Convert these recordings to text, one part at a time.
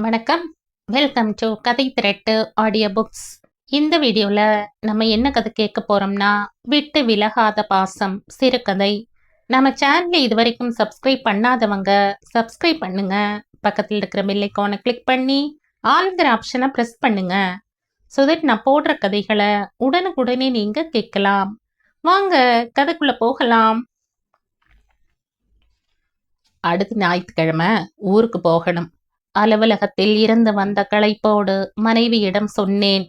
வணக்கம். Welcome to கதை திரட்டு audio books. இந்த வீடியோவில் நம்ம என்ன கதை கேட்க போகிறோம்னா, விட்டு விலகாத பாசம் சிறுகதை. நம்ம சேனலை இது வரைக்கும் சப்ஸ்கிரைப் பண்ணாதவங்க சப்ஸ்கிரைப் பண்ணுங்க. பக்கத்தில் இருக்கிற பெல் ஐகானை கிளிக் பண்ணி ஆல்ங்கிற ஆப்ஷனை ப்ரெஸ் பண்ணுங்க. ஸோ தட் நான் போடுற கதைகளை உடனுக்குடனே நீங்கள் கேட்கலாம். வாங்க கதைக்குள்ளே போகலாம். அடுத்த ஞாயிற்றுக்கிழமை ஊருக்கு போகணும். அலுவலகத்தில் இருந்து வந்த களைப்போடு மனைவியிடம் சொன்னேன்.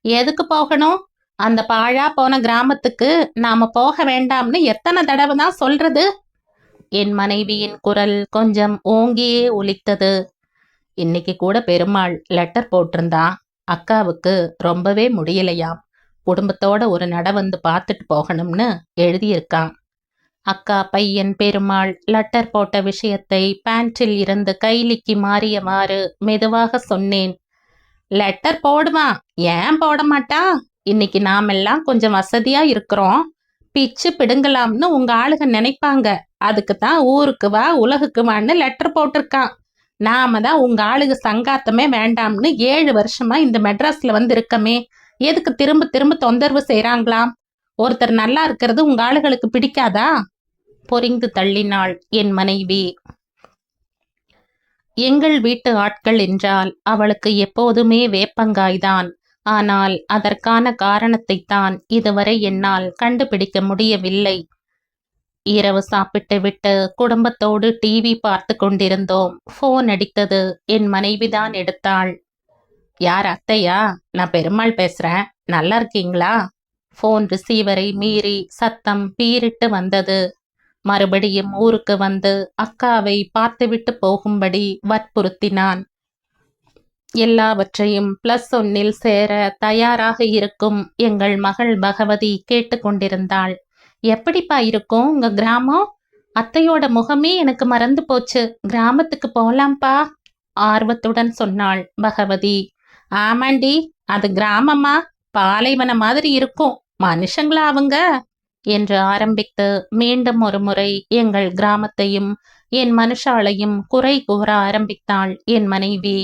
எதுக்கு போகணும்? அந்த பாழா போன கிராமத்துக்கு நாம போக வேண்டாம்னு எத்தனை தடவை தான் சொல்றது? என் மனைவியின் குரல் கொஞ்சம் ஓங்கியே ஒலித்தது. இன்னைக்கு கூட பெருமாள் லெட்டர் போட்டிருந்தா. அக்காவுக்கு ரொம்பவே முடியலையாம். குடும்பத்தோட ஒரு நட வந்து பார்த்துட்டு போகணும்னு எழுதியிருக்கான். அக்கா பையன் பெருமாள் லெட்டர் போட்ட விஷயத்தை பேண்டில் இருந்து கைலிக்கு மாறியவாறு மெதுவாக சொன்னேன். லெட்டர் போடுவான், ஏன் போட மாட்டா? இன்னைக்கு நாமெல்லாம் கொஞ்சம் வசதியா இருக்கிறோம், பிச்சு பிடுங்கலாம்னு உங்க ஆளுக நினைப்பாங்க. அதுக்கு தான் ஊருக்கு வா உலகுக்கு வான்னு லெட்டர் போட்டிருக்கான். நாம தான் உங்க ஆளுக சங்காத்தமே வேண்டாம்னு 7 வருஷமா இந்த மெட்ராஸ்ல வந்து இருக்கமே, எதுக்கு திரும்ப திரும்ப தொந்தரவு செய்றாங்களாம்? ஒருத்தர் நல்லா இருக்கிறது உங்க ஆளுகளுக்கு பிடிக்காதா? பொறிந்து தள்ளினாள் என் மனைவி. எங்கள் வீட்டு ஆட்கள் என்றால் அவளுக்கு எப்போதுமே வேப்பங்காய்தான். ஆனால் அதற்கான காரணத்தை தான் இதுவரை என்னால் கண்டுபிடிக்க முடியவில்லை. இரவு சாப்பிட்டு விட்டு குடும்பத்தோடு டிவி பார்த்து கொண்டிருந்தோம். போன் அடித்தது. என் மனைவிதான் எடுத்தாள். யார் அத்தையா? நான் பெருமாள் பேசுறேன், நல்லா இருக்கீங்களா? போன் ரிசீவரை மீறி சத்தம் பீரிட்டு வந்தது. மறுபடியும் ஊருக்கு வந்து அக்காவை பார்த்துவிட்டு போகும்படி வற்புறுத்தினான். எல்லாவற்றையும் +1 சேர தயாராக இருக்கும் எங்கள் மகள் பகவதி கேட்டுக்கொண்டிருந்தாள். எப்படிப்பா இருக்கும் உங்க கிராமம்? அத்தையோட முகமே எனக்கு மறந்து போச்சு. கிராமத்துக்கு போலாம்ப்பா, ஆர்வத்துடன் சொன்னாள் பகவதி. ஆமாண்டி, அது கிராமமா? பாலைவன மாதிரி இருக்கும். மனுஷங்களா அவங்க? என்று ஆரம்பித்து மீண்டும் ஒரு முறை எங்கள் கிராமத்தையும் என் மனுஷாலையும் குறை கூற ஆரம்பித்தாள் என் மனைவி.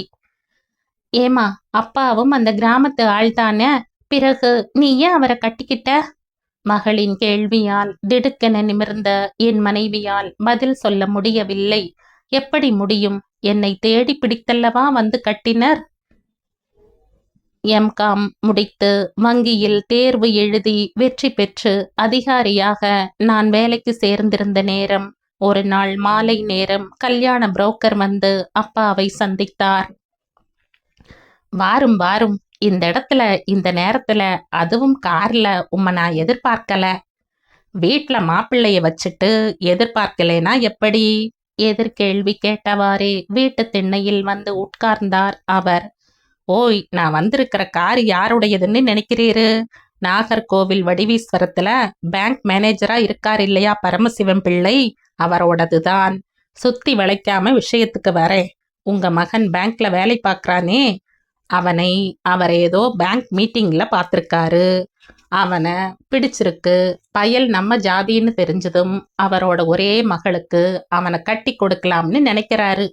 ஏமா, அப்பாவும் அந்த கிராமத்து ஆள்தானே, பிறகு நீ ஏன் அவரை கட்டிக்கிட்ட? மகளின் கேள்வியால் திடுக்கென நிமிர்ந்த என் மனைவியால் பதில் சொல்ல முடியவில்லை. எப்படி முடியும்? என்னை தேடி பிடித்தல்லவா வந்து கட்டினர். எம்.காம் முடித்து வங்கியில் தேர்வு எழுதி வெற்றி பெற்று அதிகாரியாக நான் வேலைக்கு சேர்ந்திருந்த நேரம், ஒரு நாள் மாலை நேரம் கல்யாண புரோக்கர் வந்து அப்பாவை சந்தித்தார். வாரும் வாரும், இந்த இடத்துல இந்த நேரத்துல, அதுவும் கார்ல, உம்மை நான் எதிர்பார்க்கல. வீட்டுல மாப்பிள்ளைய வச்சுட்டு எதிர்பார்க்கலேனா எப்படி? எதிர்கேள்வி கேட்டவாறே வீட்டு திண்ணையில் வந்து உட்கார்ந்தார் அவர். ஓய், நான் வந்திருக்கிற கார் யாருடையதுன்னு நினைக்கிறீரு? நாகர்கோவில் வடிவீஸ்வரத்துல பேங்க் மேனேஜரா இருக்கார் இல்லையா பரமசிவம் பிள்ளை, அவரோடதுதான். சுத்தி வளைக்காம விஷயத்துக்கு வரேன். உங்க மகன் பேங்க்ல வேலை பார்க்கறானே, அவர் ஏதோ பேங்க் மீட்டிங்ல பார்த்திருக்காரு. அவனை பிடிச்சிருக்கு. பயல் நம்ம ஜாதின்னு தெரிஞ்சதும் அவரோட ஒரே மகளுக்கு அவனை கட்டி கொடுக்கலாம்னு நினைக்கிறாரு.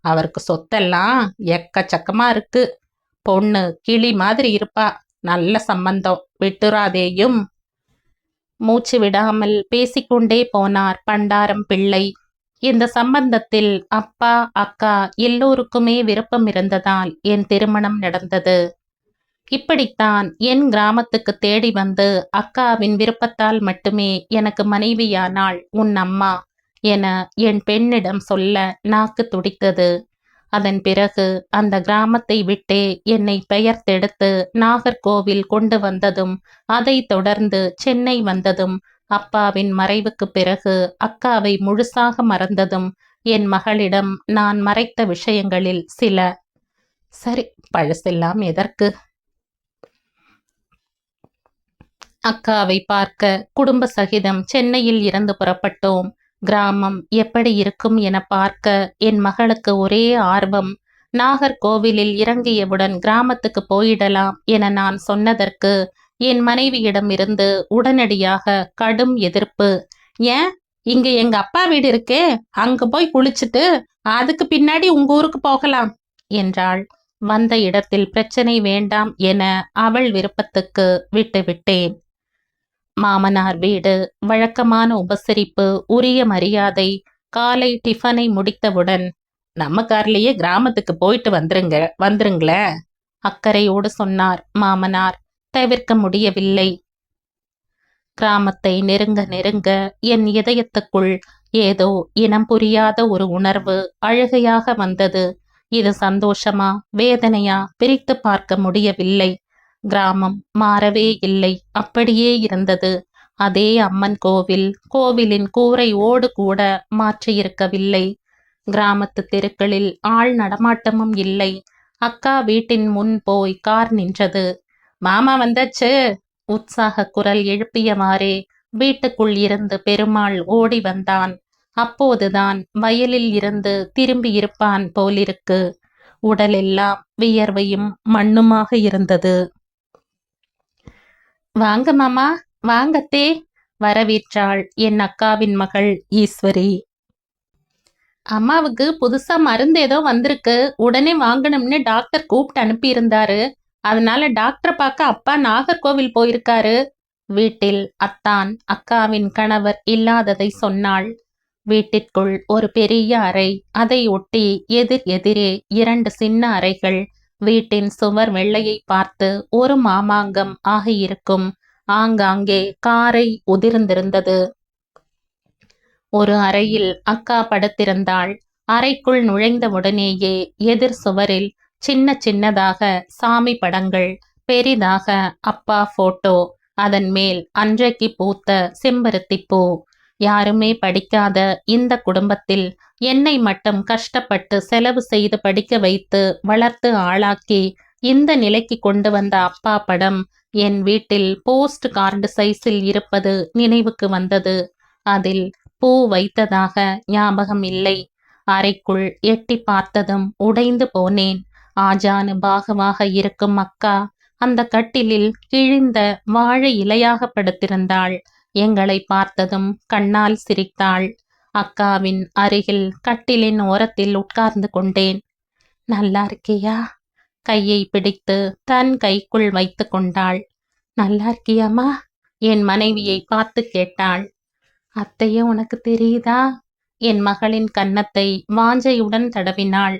அவருக்கு சொத்தெல்லாம் எக்கச்சக்கமா இருக்கு. பொண்ணு கிளி மாதிரி இருப்பா. நல்ல சம்பந்தம், விட்டுறாதேயும். மூச்சு விடாமல் பேசிக்கொண்டே போனார் பண்டாரம் பிள்ளை. இந்த சம்பந்தத்தில் அப்பா அக்கா எல்லோருக்குமே விருப்பம் இருந்ததால் என் திருமணம் நடந்தது. இப்படித்தான் என் கிராமத்துக்கு தேடி வந்து அக்காவின் விருப்பத்தால் மட்டுமே எனக்கு மனைவியானாள் உன் அம்மா என என் பெண்ணிடம் சொல்ல நாக்கு துடித்தது. அதன் பிறகு அந்த கிராமத்தை விட்டே என்னை பெயர்த்தெடுத்து நாகர்கோவில் கொண்டு வந்ததும், அதை தொடர்ந்து சென்னை வந்ததும், அப்பாவின் மறைவுக்கு பிறகு அக்காவை முழுசாக மறந்ததும், என் மகளிடம் நான் மறைத்த விஷயங்களில் சில. சரி, பழசெல்லாம் எதற்கு? அக்காவை பார்க்க குடும்ப சகிதம் சென்னையில் இருந்து புறப்பட்டோம். கிராமம் எப்படி இருக்கும் என பார்க்க என் மகளுக்கு ஒரே ஆர்வம். நாகர்கோவிலில் இறங்கியவுடன் கிராமத்துக்கு போயிடலாம் என நான் சொன்னதற்கு என் மனைவியிடம் இருந்து உடனடியாக கடும் எதிர்ப்பு. ஏன், இங்க எங்க அப்பா வீடு இருக்கே, அங்க போய் குளிச்சுட்டு அதுக்கு பின்னாடி உங்க ஊருக்கு போகலாம். என்றாள். வந்த இடத்தில் பிரச்சனை வேண்டாம் என அவள் விருப்பத்துக்கு விட்டுவிட்டேன். மாமனார் வீடு. வழக்கமான உபசரிப்பு, உரிய மரியாதை. காலை டிஃபனை முடித்தவுடன், நம்ம கார்லயே கிராமத்துக்கு போயிட்டு வந்துருங்களேன் அக்கறையோடு சொன்னார் மாமனார். தவிர்க்க முடியவில்லை. கிராமத்தை நெருங்க நெருங்க என் இதயத்துக்குள் ஏதோ இனம் புரியாத ஒரு உணர்வு அழுகையாக வந்தது. இது சந்தோஷமா வேதனையா பிரித்து பார்க்க முடியவில்லை. கிராமம் மாறவே இல்லை, அப்படியே இருந்தது. அதே அம்மன் கோவில், கோவிலின் கூரை ஓடு கூட மாற்றியிருக்கவில்லை. கிராமத்து தெருக்களில் ஆள் நடமாட்டமும் இல்லை. அக்கா வீட்டின் முன் போய் கார் நின்றது. மாமா வந்தாச்சு, உற்சாக குரல் எழுப்பியவாறே வீட்டுக்குள் இருந்து பெருமாள் ஓடி வந்தான். அப்போதுதான் வயலில் இருந்து திரும்பி இருப்பான் போலிருக்கு. உடலெல்லாம் வியர்வையும் மண்ணுமாக இருந்தது. வாங்க மாமா, வாங்கத்தே, வரவேற்றாள் என் அக்காவின் மகள் ஈஸ்வரி. அம்மாவுக்கு புதுசா மருந்து ஏதோ வந்திருக்கு, உடனே வாங்கணும்னு டாக்டர் கூப்பிட்டு அனுப்பி இருந்தாரு. அதனால டாக்டரை பார்க்க அப்பா நாகர்கோவில் போயிருக்காரு. வீட்டில் அத்தான் அக்காவின் கணவர் இல்லாததை சொன்னாள். வீட்டிற்குள் ஒரு பெரிய அறை, அதை ஒட்டி எதிரே 2 சின்ன அறைகள். வீட்டின் சுவர் வெள்ளையை பார்த்து ஒரு மாமாங்கம் ஆகியிருக்கும். ஆங்காங்கே காரை உதிர்ந்திருந்தது. ஒரு அறையில் அக்கா படுத்திருந்தாள். அறைக்குள் நுழைந்தவுடனேயே எதிர் சுவரில் சின்னதாக சாமி படங்கள், பெரிதாக அப்பா போட்டோ, அதன் மேல் அன்றைக்கு பூத்த செம்பருத்தி பூ. யாருமே படிக்காத இந்த குடும்பத்தில் என்னை மட்டும் கஷ்டப்பட்டு செலவு செய்து படிக்க வைத்து வளர்த்து ஆளாக்கி இந்த நிலைக்கு கொண்டு வந்த அப்பா படம் என் வீட்டில் போஸ்ட் கார்டு சைஸில் இருப்பது நினைவுக்கு வந்தது. அதில் பூ வைத்ததாக ஞாபகம் இல்லை. அறைக்குள் எட்டி பார்த்ததும் உடைந்து போனேன். ஆஜானு பாகமாக இருக்கும் அக்கா அந்த கட்டிலில் கிழிந்த வாழை இலையாக படுத்திருந்தாள். எங்களை பார்த்ததும் கண்ணால் சிரித்தாள். அக்காவின் அருகில் கட்டிலின் ஓரத்தில் உட்கார்ந்து கொண்டேன். நல்லா இருக்கியா? கையை பிடித்து தன் கைக்குள் வைத்து கொண்டாள். நல்லா இருக்கியாமா? என் மனைவியை பார்த்து கேட்டாள். அத்தையே உனக்கு தெரியுதா? என் மகளின் கன்னத்தை வாஞ்சையுடன் தடவினாள்.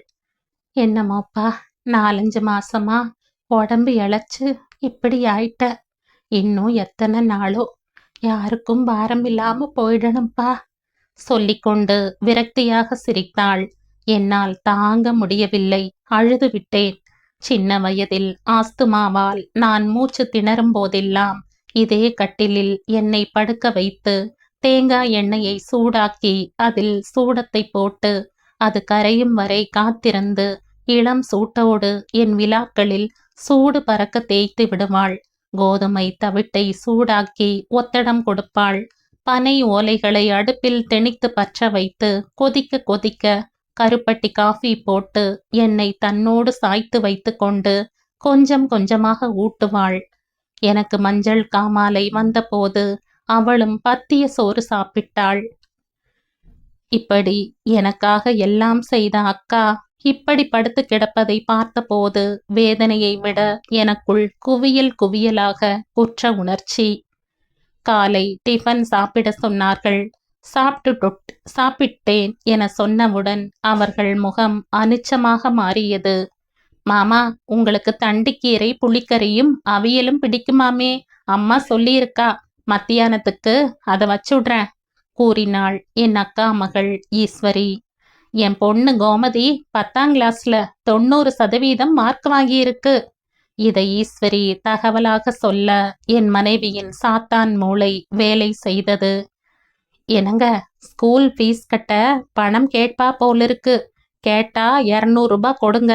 என்னமோப்பா, 4-5 மாசமா உடம்பு இழைச்சு இப்படி ஆயிட்ட. இன்னும் எத்தனை நாளோ, யாருக்கும் பாரம் இல்லாம போயிடணும்பா சொல்லிக்கொண்டு விரக்தியாக சிரித்தாள். என்னால் தாங்க முடியவில்லை, அழுது விட்டேன். சின்ன வயதில் ஆஸ்துமாவால் நான் மூச்சு திணறும் போதெல்லாம் இதே கட்டிலில் என்னை படுக்க வைத்து தேங்காய் எண்ணெயை சூடாக்கி அதில் சூடத்தை போட்டு அது கரையும் வரை காத்திருந்து இளம் சூட்டோடு என் விழாக்களில் சூடு பறக்க தேய்த்து விடுவாள். கோதுமை தவிட்டை சூடாக்கி ஒத்தடம் கொடுப்பாள். பனை ஓலைகளை அடுப்பில் திணித்து பற்ற வைத்து கொதிக்க கொதிக்க கருப்பட்டி காஃபி போட்டு என்னை தன்னோடு சாய்த்து வைத்து கொண்டு கொஞ்சம் கொஞ்சமாக ஊட்டுவாள். எனக்கு மஞ்சள் காமாலை வந்தபோது அவளும் பத்திய சோறு சாப்பிட்டாள். இப்படி எனக்காக எல்லாம் செய்த அக்கா இப்படி படுத்து கிடப்பதை பார்த்தபோது வேதனையை விட எனக்குள் குவியல் குவியலாக குற்ற உணர்ச்சி. காலை டிஃபன் சாப்பிட சொன்னார்கள். சாப்பிட்டேன் என சொன்னவுடன் அவர்கள் முகம் அனிச்சமாக மாறியது. மாமா, உங்களுக்கு தண்டிக்கீரை புளிக்கறியும் அவியலும் பிடிக்குமாமே, அம்மா சொல்லியிருக்கா. மத்தியானத்துக்கு அதை வச்சுடுறேன் கூறினாள் என் அக்கா மகள் ஈஸ்வரி. என் பொண்ணு கோமதி 10ஆம் கிளாஸ்ல 90% மார்க் வாங்கியிருக்கு. இதை ஈஸ்வரி தகவலாக சொல்ல என் மனைவியின் சாத்தான் மூளை வேலை செய்தது. என்னங்க, ஸ்கூல் ஃபீஸ் கட்ட பணம் கேட்பா போலிருக்கு. கேட்டா 200 ரூபாய் கொடுங்க,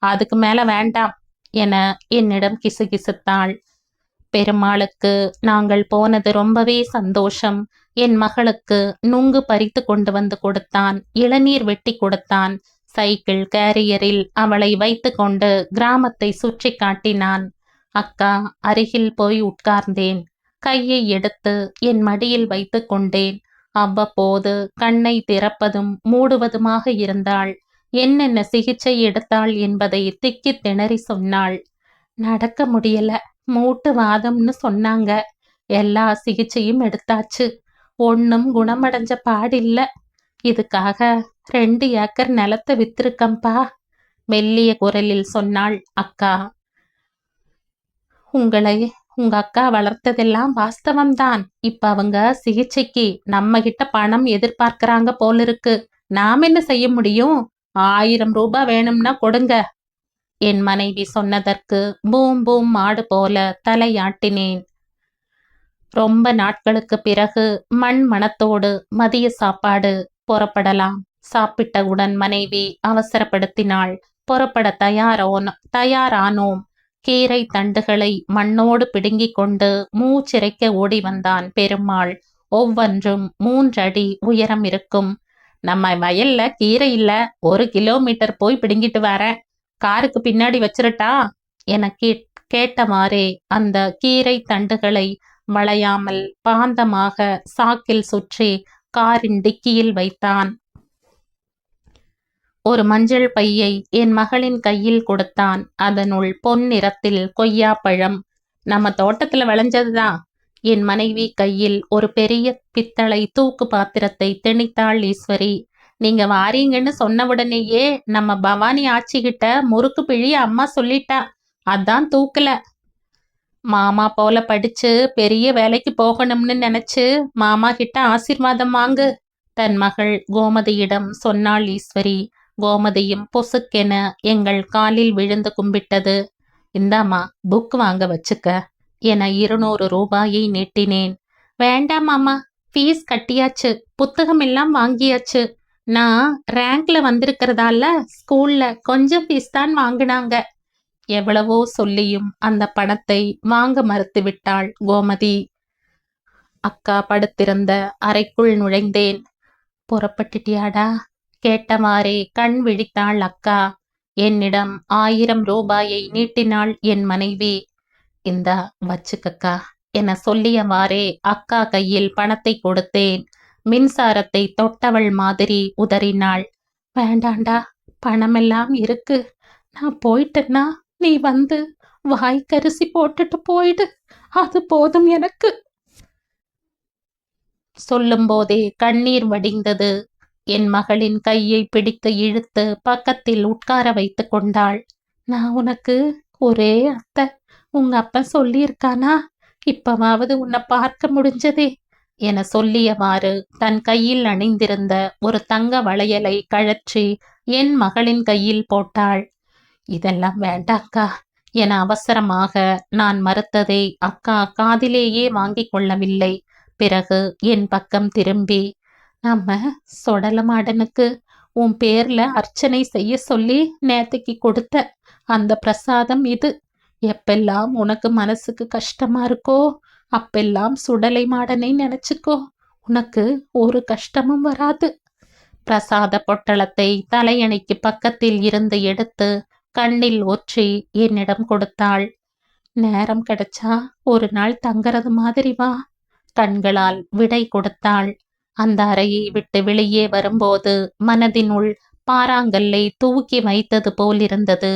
அதுக்கு மேல வேண்டாம் என என்னிடம் கிசுகிசுத்தாள். பெருமாளுக்கு நாங்கள் போனது ரொம்பவே சந்தோஷம். என் மகளுக்கு நுங்கு பறித்து கொண்டு வந்து கொடுத்தான், இளநீர் வெட்டி கொடுத்தான். சைக்கிள் கேரியரில் அவளை வைத்து கொண்டு கிராமத்தை சுற்றி காட்டினான். அக்கா அருகில் போய் உட்கார்ந்தேன். கையை எடுத்து என் மடியில் வைத்து கொண்டேன். அவ்வப்போது கண்ணை திறப்பதும் மூடுவதுமாக இருந்தாள். என்னென்ன சிகிச்சை எடுத்தாள் என்பதை திக்கி திணறி சொன்னாள். நடக்க முடியல, மூட்டு வாதம்னு சொன்னாங்க. எல்லா சிகிச்சையும் எடுத்தாச்சு, ஒன்னும் குணமடைஞ்ச பாடில்ல. இதுக்காக 2 ஏக்கர் நிலத்தை வித்திருக்கம்பா. மெல்லிய குரலில் சொன்னாள் அக்கா. உங்களை உங்க அக்கா வளர்த்ததெல்லாம் வாஸ்தவம்தான். இப்ப அவங்க சிகிச்சைக்கு நம்ம கிட்ட பணம் எதிர்பார்க்கறாங்க போலிருக்கு. நாம் என்ன செய்ய முடியும்? 1000 ரூபாய் வேணும்னா கொடுங்க. என் மனைவி சொன்னதற்கு பூம் பூம் மாடு போல தலையாட்டினேன். ரொம்ப நாட்களுக்கு பிறகு மண் மணத்தோடு மதிய சாப்பாடு. புறப்படலாம். சாப்பிட்டவுடன் மனைவி அவசரப்படுத்தினாள். புறப்பட தயாரானோம். கீரை தண்டுகளை மண்ணோடு பிடுங்கிக் கொண்டு மூச்சிறைக்க ஓடி வந்தான் பெருமாள். ஒவ்வொன்றும் 3 அடி உயரம் இருக்கும். நம்ம வயல்ல கீரை இல்ல, 1 கிலோமீட்டர் போய் பிடுங்கிட்டு வரேன், காருக்கு பின்னாடி வச்சிருட்டா என கேட்டவாறே அந்த கீரை தண்டுகளை வளையாமல் பாந்தமாக சாக்கில் சுற்றி காரின் டிக்கியில் வைத்தான். ஒரு மஞ்சள் பையை என் மகளின் கையில் கொடுத்தான். அதனுள் பொன் நிறத்தில் கொய்யாப்பழம். நம்ம தோட்டத்துல விளைஞ்சதுதான். என் மனைவி கையில் ஒரு பெரிய பித்தளை தூக்கு பாத்திரத்தை திணித்தாள் ஈஸ்வரி. நீங்க வாரீங்கன்னு சொன்னவுடனேயே நம்ம பவானி ஆச்சிக்கிட்ட முறுக்கு பிழிய அம்மா சொல்லிட்டா. அதான் தூக்கல. மாமா போல படிச்சு பெரிய வேலைக்கு போகணும்னு நினைச்சு மாமா கிட்ட ஆசீர்வாதம் வாங்கு, தன் மகள் கோமதியிடம் சொன்னாள் ஈஸ்வரி. கோமதியும் பொசுக்கென எங்கள் காலில் விழுந்து கும்பிட்டது. இந்தாமா, புக் வாங்க வச்சுக்க என 200 ரூபாயை நீட்டினேன். வேண்டாம் மாமா, ஃபீஸ் கட்டியாச்சு, புத்தகம் எல்லாம் வாங்கியாச்சு. நான் ரேங்க்ல வந்திருக்கிறதால ஸ்கூல்ல கொஞ்சம் ஃபீஸ் தான் வாங்கினாங்க. எவ்வளவோ சொல்லியும் அந்த பணத்தை வாங்க மறுத்து விட்டாள் கோமதி. அக்கா படுத்திருந்த அறைக்குள் நுழைந்தேன். புறப்பட்டுட்டியாடா கேட்டவாறே கண் விழித்தாள் அக்கா. என்னிடம் 1000 ரூபாயை நீட்டினாள் என் மனைவி. இந்தா வச்சுக்கக்கா என சொல்லியவாறே அக்கா கையில் பணத்தை கொடுத்தேன். மின்சாரத்தை தொட்டவள் மாதிரி உதறினாள். வேண்டாண்டா, பணமெல்லாம் இருக்கு. நான் போயிட்டேன்னா நீ வந்து வாய்க்கரிசி போட்டுட்டு போயிடு, அது போதும் எனக்கு. சொல்லும் போதே கண்ணீர் வடிந்தது. என் மகளின் கையை பிடித்து இழுத்து பக்கத்தில் உட்கார வைத்து கொண்டாள். நான் உனக்கு ஒரே அத்தை. உங்க அப்பா சொல்லியிருக்கானா? இப்பவாவது உன்னை பார்க்க முடிஞ்சதே என சொல்லியவாறு தன் கையில் அணிந்திருந்த ஒரு தங்க வளையலை கழற்றி என் மகளின் கையில் போட்டாள். இதெல்லாம் வேண்டாக்கா என அவசரமாக நான் மறுத்ததை அக்கா காதிலேயே வாங்கிக் கொள்ளவில்லை. பிறகு என் பக்கம் திரும்பி, நம்ம சொடலமாடனுக்கு உன் பேர்ல அர்ச்சனை செய்ய சொல்லி நேத்தைக்கு கொடுத்த அந்த பிரசாதம் இது. எப்பெல்லாம் உனக்கு மனசுக்கு கஷ்டமா இருக்கோ அப்பெல்லாம் சுடலை மாடனை நினைச்சுக்கோ, உனக்கு ஒரு கஷ்டமும் வராது. பிரசாத பொட்டலத்தை தலையணைக்கு பக்கத்தில் இருந்து எடுத்து கண்ணில் ஒற்றி என்னிடம் கொடுத்தாள். நேரம் கிடைச்சா ஒரு நாள் தங்கறது மாதிரி வா. கண்களால் விடை கொடுத்தாள். அந்த அறையை விட்டு வெளியே வரும்போது மனதினுள் பாறாங்கல்லை தூக்கி வைத்தது போலிருந்தது.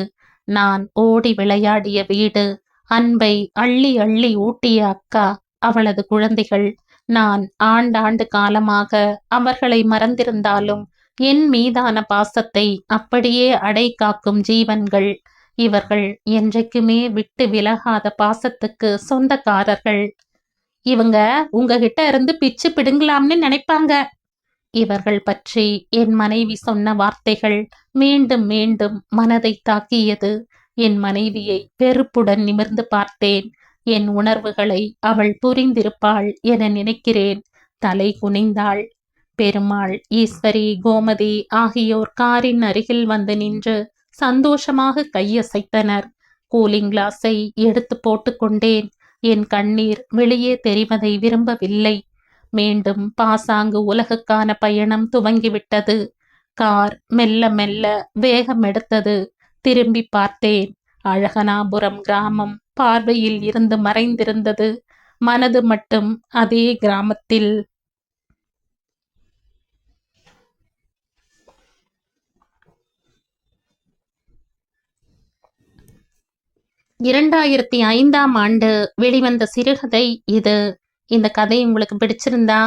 நான் ஓடி விளையாடிய வீடு, அன்பை அள்ளி அள்ளி ஊட்டிய அக்கா, அவளது குழந்தைகள். நான் ஆண்டாண்டு காலமாக அவர்களை மறந்திருந்தாலும் என் மீதான பாசத்தை அப்படியே அடை காக்கும் ஜீவன்கள் இவர்கள். என்றைக்குமே விட்டு விலகாத பாசத்துக்கு சொந்தக்காரர்கள் இவங்க. உங்ககிட்ட இருந்து பிச்சு பிடுங்கலாம்னு நினைப்பாங்க. இவர்கள் பற்றி என் மனைவி சொன்ன வார்த்தைகள் மீண்டும் மீண்டும் மனதை தாக்கியது. என் மனைவியை வெறுப்புடன் நிமிர்ந்து பார்த்தேன். என் உணர்வுகளை அவள் புரிந்திருப்பாள் என நினைக்கிறேன். தலை குனிந்தாள். பெருமாள், ஈஸ்வரி, கோமதி ஆகியோர் காரின் அருகில் வந்து நின்று சந்தோஷமாக கையசைத்தனர். கூலிங் கிளாஸை எடுத்து போட்டுக்கொண்டேன். என் கண்ணீர் வெளியே தெரிவதை விரும்பவில்லை. மீண்டும் பாசாங்கு உலகுக்கான பயணம் துவங்கிவிட்டது. கார் மெல்ல மெல்ல வேகம் எடுத்தது. திரும்பி பார்த்தேன். அழகனாபுரம் கிராமம் பார்வையில் இருந்து மறைந்திருந்தது. மனது மட்டும் அதே கிராமத்தில். 2005ஆம் ஆண்டு வெளிவந்த சிறுகதை இது. இந்த கதை உங்களுக்கு பிடிச்சிருந்தா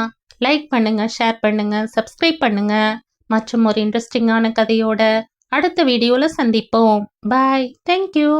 லைக் பண்ணுங்க, ஷேர் பண்ணுங்க, சப்ஸ்கிரைப் பண்ணுங்க. மற்றும் ஒரு இன்ட்ரெஸ்டிங்கான கதையோட அடுத்த வீடியோல சந்திப்போம். பாய். தேங்க்யூ.